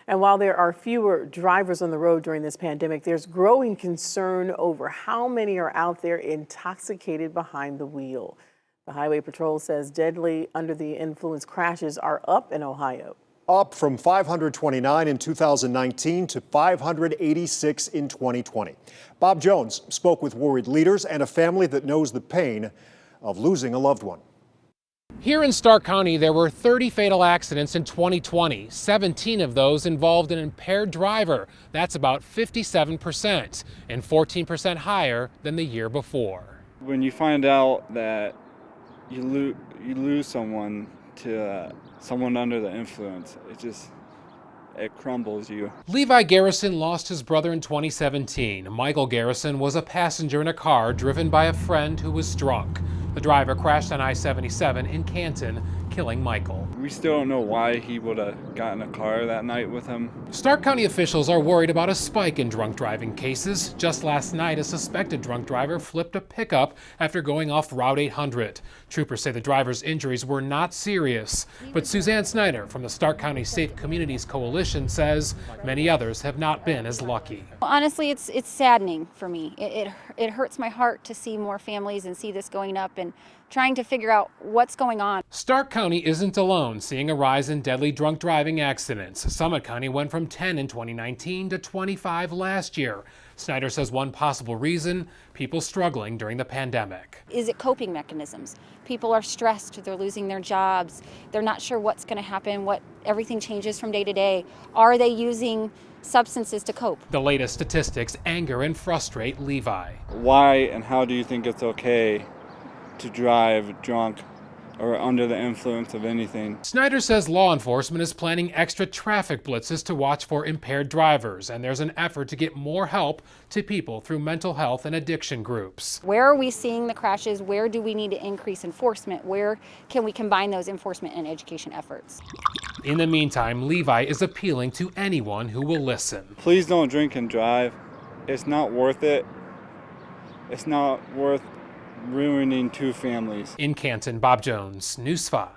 And while there are fewer drivers on the road during this pandemic, there's growing concern over how many are out there intoxicated behind the wheel. The Highway Patrol says deadly under the influence crashes are up in Ohio. Up from 529 in 2019 to 586 in 2020. Bob Jones spoke with worried leaders and a family that knows the pain of losing a loved one. Here in Stark County, there were 30 fatal accidents in 2020. 17 of those involved an impaired driver. That's about 57% and 14% higher than the year before. When you find out that you lose someone to someone under the influence, it crumbles you. Levi Garrison lost his brother in 2017. Michael Garrison was a passenger in a car driven by a friend who was drunk. The driver crashed on I-77 in Canton, killing Michael. We still don't know why he would have gotten a car that night with him. Stark County officials are worried about a spike in drunk driving cases. Just last night, a suspected drunk driver flipped a pickup after going off Route 800. Troopers say the driver's injuries were not serious. But Suzanne Snyder from the Stark County Safe Communities Coalition says many others have not been as lucky. Honestly, it's saddening for me. It hurts my heart to see more families and see this going up and trying to figure out what's going on. Stark County isn't alone, seeing a rise in deadly drunk driving accidents. Summit County went from 10 in 2019 to 25 last year. Snyder says one possible reason, people struggling during the pandemic. Is it coping mechanisms? People are stressed, they're losing their jobs, they're not sure what's going to happen, everything changes from day to day. Are they using substances to cope? The latest statistics anger and frustrate Levi. Why and how do you think it's okay to drive drunk or under the influence of anything? Snyder says law enforcement is planning extra traffic blitzes to watch for impaired drivers, and there's an effort to get more help to people through mental health and addiction groups. Where are we seeing the crashes? Where do we need to increase enforcement? Where can we combine those enforcement and education efforts? In the meantime, Levi is appealing to anyone who will listen. Please don't drink and drive. It's not worth it. It's not worth ruining two families. In Canton, Bob Jones, News 5.